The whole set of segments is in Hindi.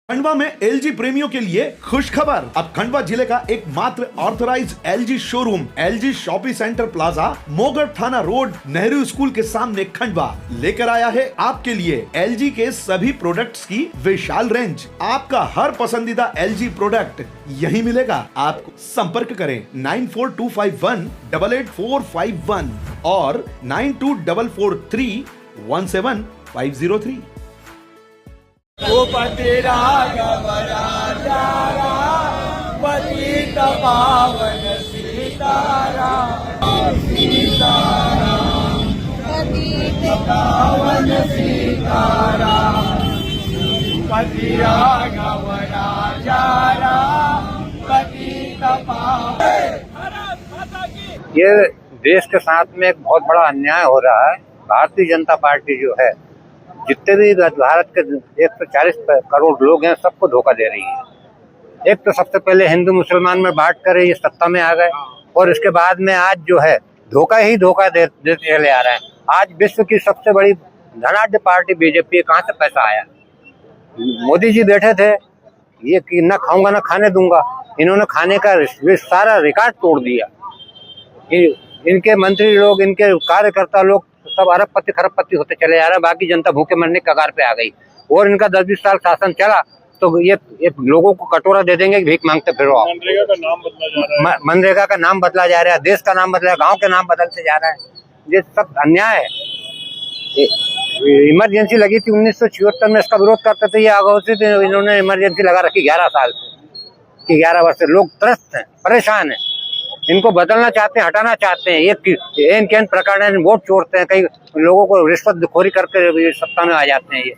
खंडवा में एलजी प्रेमियों के लिए खुश खबर। अब खंडवा जिले का एकमात्र authorized LG showroom LG shopping centre plaza Mogarh थाना रोड नेहरू स्कूल के सामने खंडवा लेकर आया है आपके लिए एलजी के सभी प्रोडक्ट्स की विशाल रेंज। आपका हर पसंदीदा एलजी प्रोडक्ट यही मिलेगा। आप संपर्क करें 9425188451 और 9244317503। पति राघव राजा पतित पावन सीताराम सीताराम पतित पावन सीताराम पति राघव राजा पतित पावन। ये देश के साथ में एक बहुत बड़ा अन्याय हो रहा है। भारतीय जनता पार्टी जो है जितने भी भारत के 140 करोड़ लोग हैं सबको धोखा दे रही है। एक तो सबसे पहले हिंदू मुसलमान में बांट कर ये सत्ता में आ गए और इसके बाद में आज जो है धोखा ही धोखा देते चले आ रहे हैं। आज विश्व की सबसे बड़ी धनाढ्य पार्टी बीजेपी, कहाँ से पैसा आया? मोदी जी बैठे थे ये कि न खाऊंगा न खाने दूंगा, इन्होंने खाने का सारा रिकॉर्ड तोड़ दिया। इनके मंत्री लोग, इनके कार्यकर्ता लोग सब अरबपति खरबपति होते चले जा रहे हैं। बाकी जनता भूखे मरने के कगार पे आ गई। और इनका 10-20 साल शासन चला तो ये लोगों को कटोरा दे देंगे कि भीख मांगते फिरो। मनरेगा का नाम बदला जा रहा है, मनरेगा का नाम बदला जा रहा है, देश का नाम बदला, गांव के नाम बदलते जा रहा है। ये सब अन्याय है। इमरजेंसी लगी थी 1976 में, इसका विरोध करते थे ये आगोशी थे। इन्होंने इमरजेंसी लगा रखी 11 साल से, 11 वर्ष से लोग त्रस्त हैं, परेशान हैं। इनको बदलना चाहते हैं, हटाना चाहते हैं। ये एन प्रकार वोट चोरते हैं, कई लोगों को रिश्वतखोरी करके सत्ता में आ जाते हैं। ये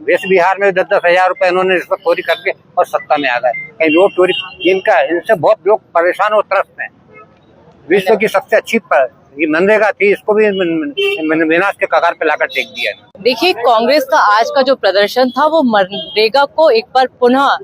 वेस्ट बिहार में 10-10 हजार रुपए इन्होंने रिश्वतखोरी करके और सत्ता में आ गए। कहीं वोट चोरी, इनसे बहुत लोग परेशान और त्रस्त हैं। विश्व की सबसे अच्छी ये मनरेगा थी, इसको भी विनाश के कगार पे लाकर टेक दिया। देखिए, कांग्रेस का आज का जो प्रदर्शन था वो मनरेगा को एक बार पुनः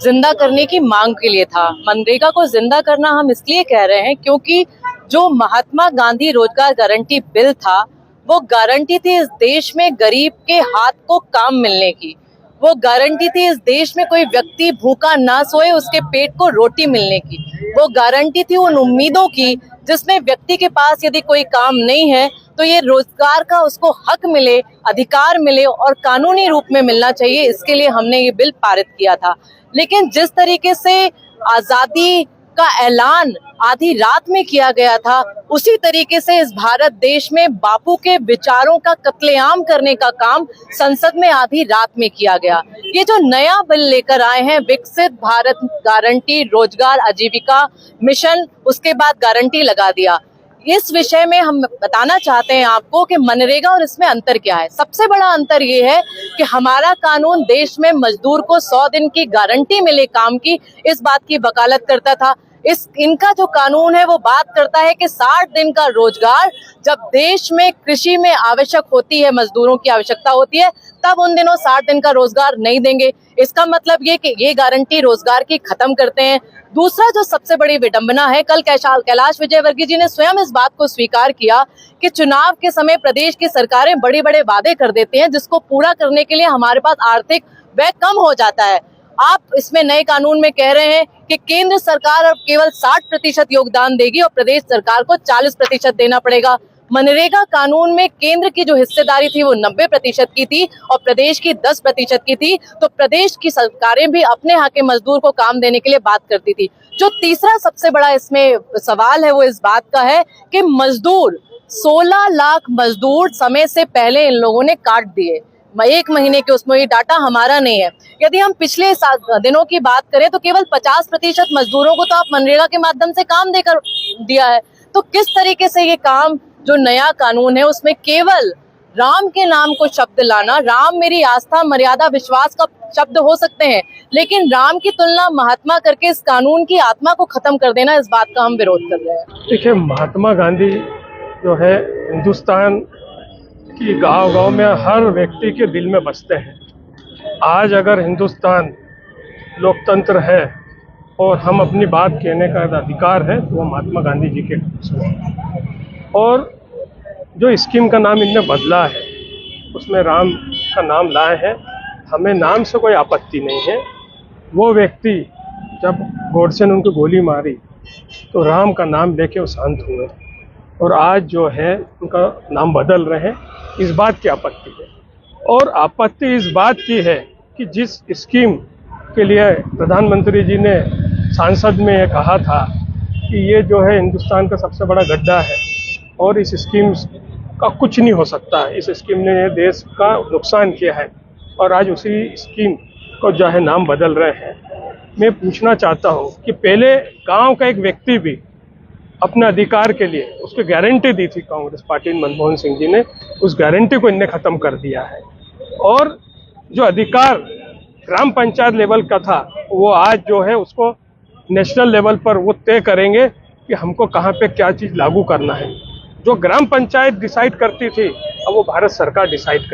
जिंदा करने की मांग के लिए था। मनरेगा को जिंदा करना हम इसलिए कह रहे हैं क्योंकि जो महात्मा गांधी रोजगार गारंटी बिल था वो गारंटी थी इस देश में गरीब के हाथ को काम मिलने की। वो गारंटी थी इस देश में कोई व्यक्ति भूखा ना सोए, उसके पेट को रोटी मिलने की। वो गारंटी थी उन उम्मीदों की जिसमें व्यक्ति के पास यदि कोई काम नहीं है तो ये रोजगार का उसको हक मिले, अधिकार मिले और कानूनी रूप में मिलना चाहिए। इसके लिए हमने ये बिल पारित किया था। लेकिन जिस तरीके से आजादी का ऐलान आधी रात में किया गया था, उसी तरीके से इस भारत देश में बापू के विचारों का कत्लेआम करने का काम संसद में आधी रात में किया गया। ये जो नया बिल लेकर आए हैं, विकसित भारत गारंटी रोजगार आजीविका मिशन, उसके बाद गारंटी लगा दिया। इस विषय में हम बताना चाहते हैं आपको कि मनरेगा और इसमें अंतर क्या है। सबसे बड़ा अंतर ये है कि हमारा कानून देश में मजदूर को 100 दिन की गारंटी मिले काम की, इस बात की वकालत करता था। इनका जो कानून है वो बात करता है कि 60 दिन का रोजगार जब देश में कृषि में आवश्यक होती है, मजदूरों की आवश्यकता होती है, तब उन दिनों 60 दिन का रोजगार नहीं देंगे। इसका मतलब ये कि ये गारंटी रोजगार की खत्म करते हैं। दूसरा जो सबसे बड़ी विडंबना है, कल कैलाश विजयवर्गीय जी ने स्वयं इस बात को स्वीकार किया कि चुनाव के समय प्रदेश की सरकारें बड़े बड़े वादे कर देते हैं जिसको पूरा करने के लिए हमारे पास आर्थिक व्यय कम हो जाता है। आप इसमें नए कानून में कह रहे हैं कि केंद्र सरकार अब केवल 60% योगदान देगी और प्रदेश सरकार को 40% देना पड़ेगा। मनरेगा कानून में केंद्र की जो हिस्सेदारी थी वो 90% की थी और प्रदेश की 10% की थी। तो प्रदेश की सरकारें भी अपने यहाँ के मजदूर को काम देने के लिए बात करती थी। जो तीसरा सबसे बड़ा इसमें सवाल है वो इस बात का है कि मजदूर 16 लाख मजदूर समय से पहले इन लोगों ने काट दिए। 1 महीने के उसमें ये डाटा हमारा नहीं है। यदि हम पिछले दिनों की बात करें तो केवल 50% मजदूरों को तो आप मनरेगा के माध्यम से काम देकर दिया है। तो किस तरीके से ये काम, जो नया कानून है उसमें केवल राम के नाम को शब्द लाना, राम मेरी आस्था मर्यादा विश्वास का शब्द हो सकते हैं, लेकिन राम की तुलना महात्मा करके इस कानून की आत्मा को खत्म कर देना, इस बात का हम विरोध कर रहे हैं। देखिए, महात्मा गांधी जो है हिंदुस्तान की गांव-गांव में हर व्यक्ति के दिल में बसते हैं। आज अगर हिंदुस्तान लोकतंत्र है और हम अपनी बात कहने का अधिकार है तो वो महात्मा गांधी जी के और जो स्कीम का नाम इनने बदला है उसमें राम का नाम लाए हैं। हमें नाम से कोई आपत्ति नहीं है, वो व्यक्ति जब गोडसे ने उनको गोली मारी तो राम का नाम लेके वो शांत हुए, और आज जो है उनका नाम बदल रहे हैं, इस बात की आपत्ति है। और आपत्ति इस बात की है कि जिस स्कीम के लिए प्रधानमंत्री जी ने सांसद में कहा था कि ये जो है हिंदुस्तान का सबसे बड़ा गड्ढा है और इस स्कीम का कुछ नहीं हो सकता है, इस स्कीम ने देश का नुकसान किया है, और आज उसी स्कीम को जो है नाम बदल रहे हैं। मैं पूछना चाहता हूँ कि पहले गांव का एक व्यक्ति भी अपने अधिकार के लिए उसको गारंटी दी थी कांग्रेस पार्टी मनमोहन सिंह जी ने, उस गारंटी को इनने खत्म कर दिया है। और जो अधिकार ग्राम पंचायत लेवल का था वो आज जो है उसको नेशनल लेवल पर वो तय करेंगे कि हमको कहाँ पे क्या चीज़ लागू करना है। जो ग्राम पंचायत डिसाइड करती थी अब वो भारत सरकार डिसाइड कर